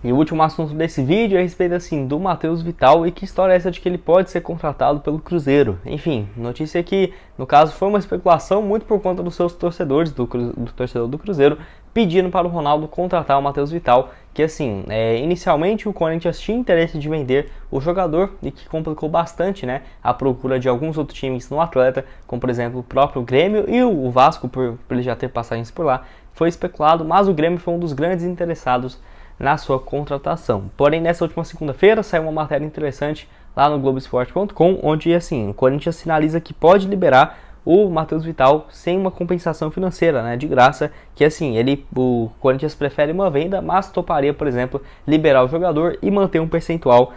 E o último assunto desse vídeo é a respeito assim do Matheus Vital e que história é essa de que ele pode ser contratado pelo Cruzeiro. Enfim, notícia que no caso foi uma especulação muito por conta dos seus torcedores, do torcedor do Cruzeiro, pedindo para o Ronaldo contratar o Matheus Vital, que assim, inicialmente o Corinthians tinha interesse de vender o jogador e que complicou bastante, né, a procura de alguns outros times no atleta, como por exemplo o próprio Grêmio e o Vasco, por ele já ter passagens por lá, foi especulado, mas o Grêmio foi um dos grandes interessados na sua contratação. Porém, nessa última segunda-feira saiu uma matéria interessante lá no Globoesporte.com, onde assim, o Corinthians sinaliza que pode liberar o Matheus Vital sem uma compensação financeira, né, de graça, que assim, o Corinthians prefere uma venda, mas toparia, por exemplo, liberar o jogador e manter um percentual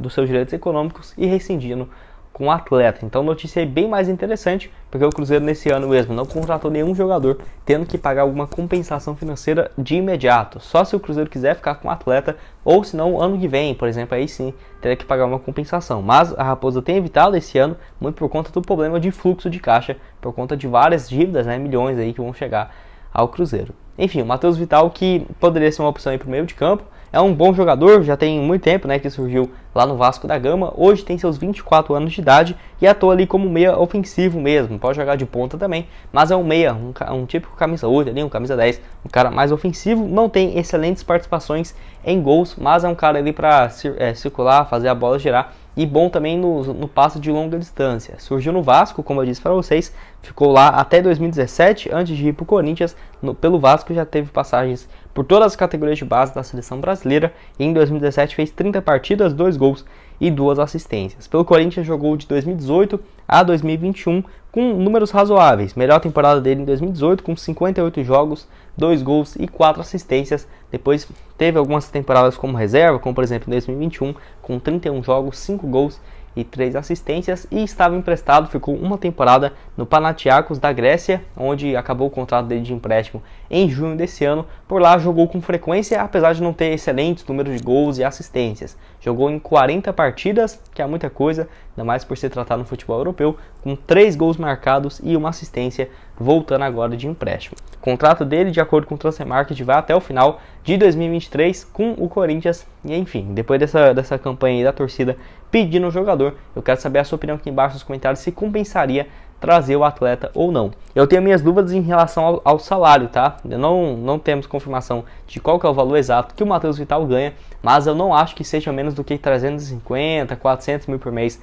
dos seus direitos econômicos e rescindindo com o atleta. Então, notícia bem mais interessante, porque o Cruzeiro nesse ano mesmo não contratou nenhum jogador, tendo que pagar alguma compensação financeira de imediato. Só se o Cruzeiro quiser ficar com o atleta, ou se não, ano que vem, por exemplo, aí sim, teria que pagar uma compensação. Mas a Raposa tem evitado esse ano, muito por conta do problema de fluxo de caixa, por conta de várias dívidas, né, milhões aí que vão chegar ao Cruzeiro. Enfim, o Matheus Vital, que poderia ser uma opção aí para o meio de campo, é um bom jogador, já tem muito tempo, né, que surgiu lá no Vasco da Gama, hoje tem seus 24 anos de idade e atua ali como meia ofensivo mesmo, pode jogar de ponta também, mas é um meia, um típico camisa 8 ali, um camisa 10, um cara mais ofensivo, não tem excelentes participações em gols, mas é um cara ali para circular, fazer a bola girar e bom também no passe de longa distância. Surgiu no Vasco, como eu disse para vocês, ficou lá até 2017, antes de ir para o Corinthians. Pelo Vasco já teve passagens por todas as categorias de base da seleção brasileira e em 2017 fez 30 partidas, 2 gols e 2 assistências. Pelo Corinthians jogou de 2018 a 2021 com números razoáveis. Melhor temporada dele em 2018 com 58 jogos, 2 gols e 4 assistências. Depois teve algumas temporadas como reserva, como por exemplo em 2021 com 31 jogos, 5 gols e 3 assistências, e estava emprestado, ficou uma temporada no Panathinaikos da Grécia, onde acabou o contrato dele de empréstimo em junho desse ano. Por lá jogou com frequência, apesar de não ter excelentes números de gols e assistências. Jogou em 40 partidas, que é muita coisa, ainda mais por se tratar no futebol europeu, com 3 gols marcados e uma assistência, voltando agora de empréstimo. O contrato dele, de acordo com o Transfermarkt, vai até o final de 2023 com o Corinthians. E enfim, depois dessa campanha aí da torcida pedindo o jogador, eu quero saber a sua opinião aqui embaixo nos comentários, se compensaria trazer o atleta ou não. Eu tenho minhas dúvidas em relação ao salário, tá? Não temos confirmação de qual que é o valor exato que o Matheus Vital ganha, mas eu não acho que seja menos do que 350, 400 mil por mês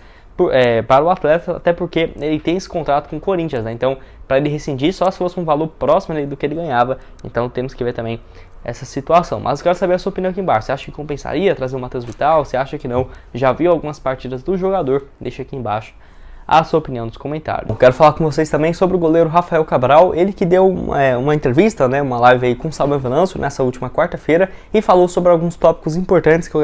para o atleta, até porque ele tem esse contrato com o Corinthians, né? Então, para ele rescindir, só se fosse um valor próximo ali do que ele ganhava. Então, temos que ver também essa situação. Mas eu quero saber a sua opinião aqui embaixo. Você acha que compensaria trazer o Matheus Vital? Você acha que não? Já viu algumas partidas do jogador? Deixa aqui embaixo a sua opinião nos comentários. Eu quero falar com vocês também sobre o goleiro Rafael Cabral, ele que deu uma entrevista, né, uma live aí com o Samuel Venâncio nessa última quarta-feira e falou sobre alguns tópicos importantes que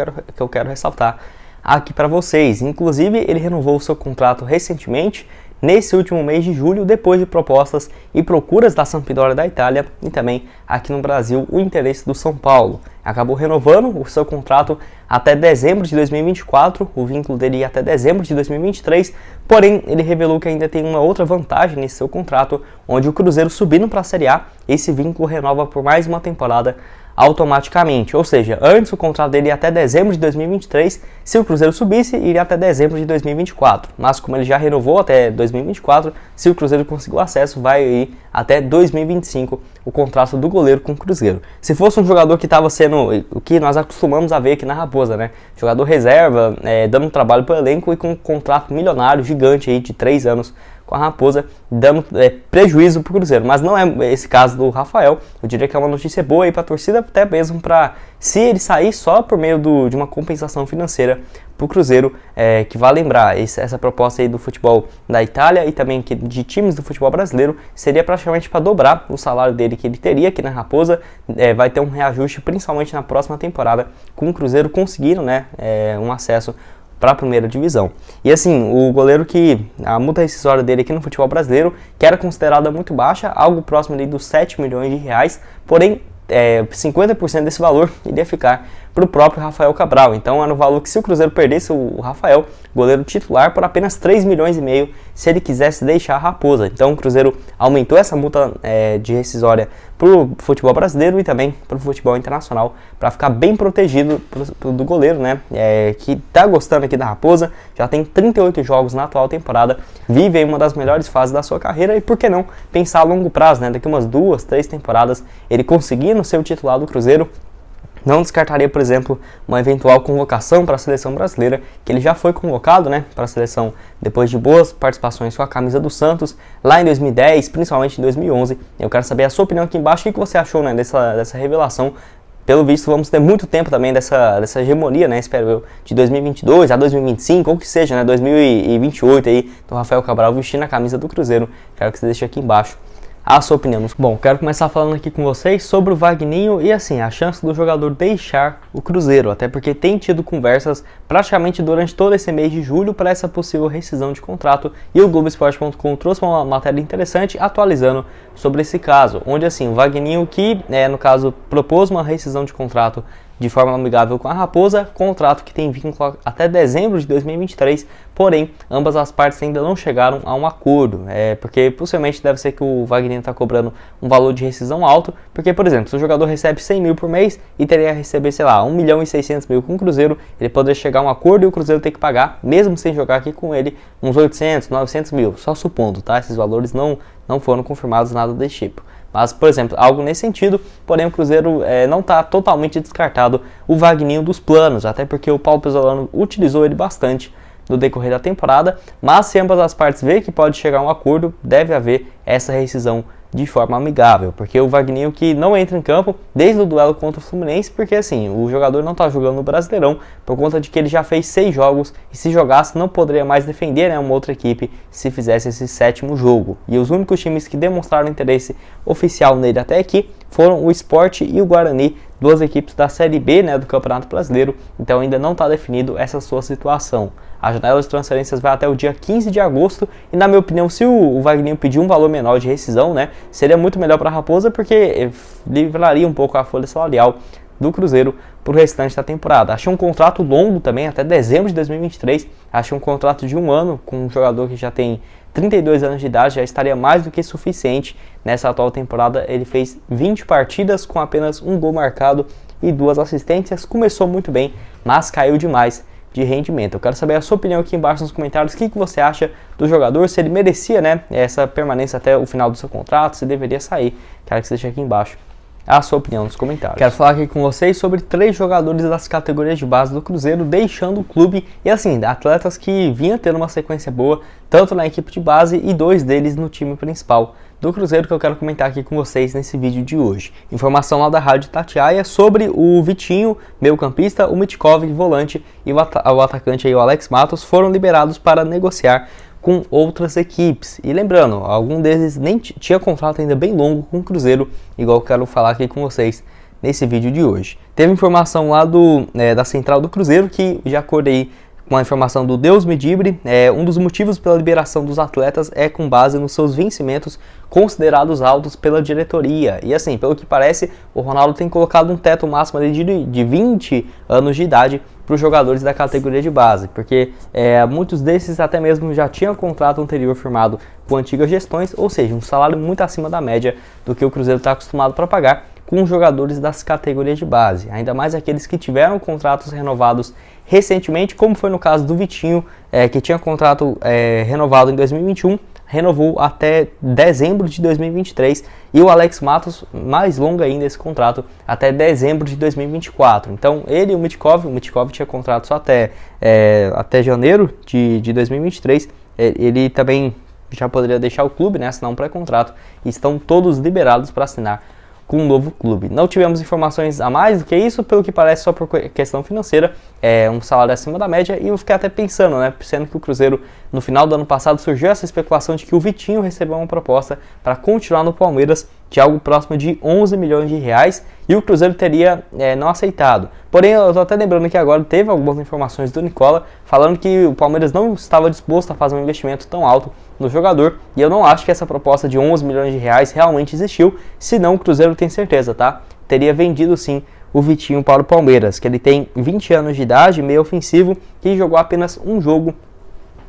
eu quero ressaltar aqui para vocês. Inclusive, ele renovou o seu contrato recentemente, nesse último mês de julho, depois de propostas e procuras da Sampdoria da Itália e também aqui no Brasil o interesse do São Paulo. Acabou renovando o seu contrato até dezembro de 2024, o vínculo dele ia até dezembro de 2023, porém ele revelou que ainda tem uma outra vantagem nesse seu contrato, onde o Cruzeiro subindo para a Série A, esse vínculo renova por mais uma temporada automaticamente, ou seja, antes o contrato dele ia até dezembro de 2023, se o Cruzeiro subisse, iria até dezembro de 2024, mas como ele já renovou até 2024, se o Cruzeiro conseguir o acesso, vai ir até 2025 o contrato do goleiro com o Cruzeiro. Se fosse um jogador que estava sendo o que nós acostumamos a ver aqui na Raposa, né, jogador reserva, dando trabalho para o elenco e com um contrato milionário gigante aí de 3 anos com a Raposa, dando prejuízo para o Cruzeiro, mas não é esse caso do Rafael. Eu diria que é uma notícia boa aí para a torcida, até mesmo para, se ele sair só por meio de uma compensação financeira para o Cruzeiro, que vai lembrar, essa proposta aí do futebol da Itália e também de times do futebol brasileiro, seria praticamente para dobrar o salário dele que ele teria aqui na Raposa. Vai ter um reajuste principalmente na próxima temporada, com o Cruzeiro conseguindo, né, um acesso para a primeira divisão. E assim, o goleiro que a multa rescisória dele aqui no futebol brasileiro, que era considerada muito baixa, algo próximo ali dos 7 milhões de reais, porém 50% desse valor iria ficar para o próprio Rafael Cabral. Então era um valor que, se o Cruzeiro perdesse o Rafael, goleiro titular, por apenas 3,5 milhões, se ele quisesse deixar a Raposa. Então o Cruzeiro aumentou essa multa de rescisória para o futebol brasileiro e também para o futebol internacional, para ficar bem protegido do goleiro, né, que está gostando aqui da Raposa, já tem 38 jogos na atual temporada, vive em uma das melhores fases da sua carreira, e por que não pensar a longo prazo, né, daqui umas 2, 3 temporadas, ele conseguindo ser o titular do Cruzeiro. Não descartaria, por exemplo, uma eventual convocação para a seleção brasileira, que ele já foi convocado, né, para a seleção depois de boas participações com a camisa do Santos, lá em 2010, principalmente em 2011. Eu quero saber a sua opinião aqui embaixo, o que você achou, né, dessa revelação. Pelo visto, vamos ter muito tempo também dessa hegemonia, né, espero eu, de 2022 a 2025, ou que seja, né, 2028 aí, do Rafael Cabral vestindo a camisa do Cruzeiro. Quero que você deixe aqui embaixo a sua opinião. Bom, quero começar falando aqui com vocês sobre o Vagninho e, assim, a chance do jogador deixar o Cruzeiro, até porque tem tido conversas praticamente durante todo esse mês de julho para essa possível rescisão de contrato, e o Globoesporte.com trouxe uma matéria interessante atualizando sobre esse caso, onde, assim, o Vagninho, que no caso propôs uma rescisão de contrato de forma amigável com a Raposa, contrato que tem vínculo até dezembro de 2023, porém, ambas as partes ainda não chegaram a um acordo, porque possivelmente deve ser que o Vagninho está cobrando um valor de rescisão alto, porque, por exemplo, se o jogador recebe 100 mil por mês e teria a receber, sei lá, 1.600.000 com o Cruzeiro, ele poderia chegar a um acordo e o Cruzeiro ter que pagar, mesmo sem jogar aqui com ele, uns 800, 900 mil, só supondo, tá? Esses valores não foram confirmados, nada desse tipo. Mas, por exemplo, algo nesse sentido, porém o Cruzeiro não está totalmente descartado o Vagninho dos planos, até porque o Paulo Pesolano utilizou ele bastante no decorrer da temporada, mas se ambas as partes verem que pode chegar a um acordo, deve haver essa rescisão de forma amigável, porque o Vagninho que não entra em campo desde o duelo contra o Fluminense, porque assim, o jogador não está jogando no Brasileirão, por conta de que ele já fez 6 jogos, e se jogasse não poderia mais defender, né, uma outra equipe se fizesse esse 7º jogo, e os únicos times que demonstraram interesse oficial nele até aqui foram o Sport e o Guarani, duas equipes da Série B, né, do Campeonato Brasileiro, então ainda não está definido essa sua situação. A janela de transferências vai até o dia 15 de agosto e, na minha opinião, se o Vagninho pedir um valor menor de rescisão, né, seria muito melhor para a Raposa, porque livraria um pouco a folha salarial do Cruzeiro para o restante da temporada. Achei um contrato longo também, até dezembro de 2023. Achei um contrato de 1 ano com um jogador que já tem 32 anos de idade, já estaria mais do que suficiente. Nessa atual temporada ele fez 20 partidas com apenas 1 gol marcado e 2 assistências. Começou muito bem, mas caiu demais de rendimento. Eu quero saber a sua opinião aqui embaixo nos comentários. O que você acha do jogador, se ele merecia, né, essa permanência até o final do seu contrato, se deveria sair. Quero que você deixe aqui embaixo a sua opinião nos comentários. Quero falar aqui com vocês sobre 3 jogadores das categorias de base do Cruzeiro deixando o clube, e assim, atletas que vinham tendo uma sequência boa, tanto na equipe de base e 2 deles no time principal do Cruzeiro, que eu quero comentar aqui com vocês nesse vídeo de hoje. Informação lá da Rádio Itatiaia sobre o Vitinho, meio campista, o Mitkov, volante, e o atacante aí, o Alex Matos, foram liberados para negociar com outras equipes. E lembrando, algum deles nem tinha contrato ainda bem longo com o Cruzeiro, igual eu quero falar aqui com vocês nesse vídeo de hoje. Teve informação lá da central do Cruzeiro, que já acordei com a informação do Deus Medibre. Um dos motivos pela liberação dos atletas é com base nos seus vencimentos considerados altos pela diretoria. E assim, pelo que parece, o Ronaldo tem colocado um teto máximo ali de 20 anos de idade para os jogadores da categoria de base, porque muitos desses até mesmo já tinham contrato anterior firmado com antigas gestões, ou seja, um salário muito acima da média do que o Cruzeiro está acostumado para pagar com os jogadores das categorias de base, ainda mais aqueles que tiveram contratos renovados recentemente, como foi no caso do Vitinho, que tinha contrato renovado em 2021, renovou até dezembro de 2023, e o Alex Matos, mais longo ainda esse contrato, até dezembro de 2024. Então ele e o Mitkov tinha contrato só até janeiro de 2023, ele também já poderia deixar o clube, né, assinar um pré-contrato, e estão todos liberados para assinar com um novo clube. Não tivemos informações a mais do que isso, pelo que parece só por questão financeira, um salário acima da média, e eu fiquei até pensando, né, sendo que o Cruzeiro, no final do ano passado, surgiu essa especulação de que o Vitinho recebeu uma proposta para continuar no Palmeiras de algo próximo de 11 milhões de reais, e o Cruzeiro teria não aceitado. Porém, eu estou até lembrando que agora teve algumas informações do Nicola, falando que o Palmeiras não estava disposto a fazer um investimento tão alto no jogador, e eu não acho que essa proposta de 11 milhões de reais realmente existiu, senão o Cruzeiro tem certeza, tá? Teria vendido sim o Vitinho para o Palmeiras, que ele tem 20 anos de idade, meio ofensivo, que jogou apenas um jogo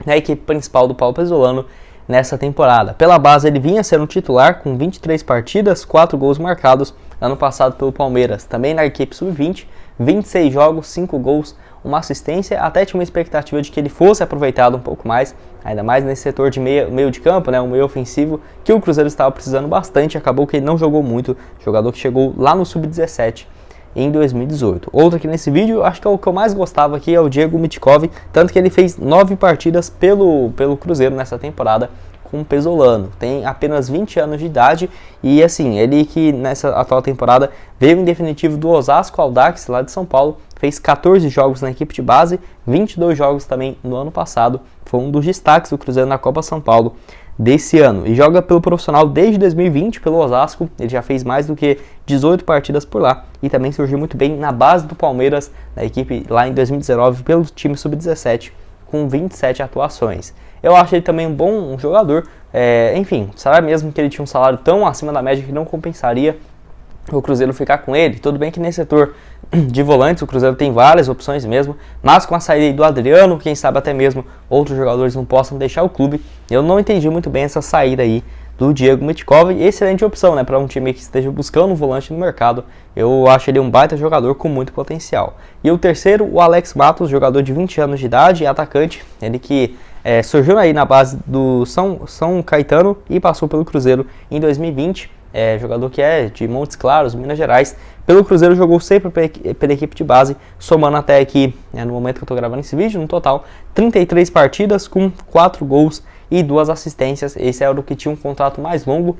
na equipe principal do Paulo Pezzolano nessa temporada. Pela base ele vinha sendo titular com 23 partidas, 4 gols marcados ano passado pelo Palmeiras. Também na equipe sub-20, 26 jogos, 5 gols, uma assistência. Até tinha uma expectativa de que ele fosse aproveitado um pouco mais, ainda mais nesse setor de meio de campo, né, um meio ofensivo que o Cruzeiro estava precisando bastante. Acabou que ele não jogou muito, jogador que chegou lá no sub-17 em 2018. Outro aqui nesse vídeo, acho que é o que eu mais gostava aqui, é o Diego Mitkov, tanto que ele fez 9 partidas pelo Cruzeiro nessa temporada com o Pezzolano. Tem apenas 20 anos de idade e assim, ele que nessa atual temporada veio em definitivo do Osasco Audax lá de São Paulo, fez 14 jogos na equipe de base, 22 jogos também no ano passado, foi um dos destaques do Cruzeiro na Copa São Paulo desse ano e joga pelo profissional desde 2020 pelo Osasco. Ele já fez mais do que 18 partidas por lá e também surgiu muito bem na base do Palmeiras, na equipe lá em 2019 pelo time sub-17 com 27 atuações. Eu acho ele também um bom jogador, enfim, será mesmo que ele tinha um salário tão acima da média que não compensaria o Cruzeiro ficar com ele? Tudo bem que nesse setor de volantes o Cruzeiro tem várias opções mesmo, mas com a saída do Adriano, quem sabe até mesmo outros jogadores não possam deixar o clube. Eu não entendi muito bem essa saída aí do Diego Mitkov. Excelente opção, né, para um time que esteja buscando um volante no mercado. Eu acho ele um baita jogador com muito potencial. E o terceiro, o Alex Matos, jogador de 20 anos de idade, atacante, ele que surgiu aí na base do São Caetano e passou pelo Cruzeiro em 2020. Jogador que é de Montes Claros, Minas Gerais. Pelo Cruzeiro jogou sempre pela equipe de base, somando até aqui, no momento que eu estou gravando esse vídeo, no total 33 partidas com 4 gols e 2 assistências. Esse era o que tinha um contrato mais longo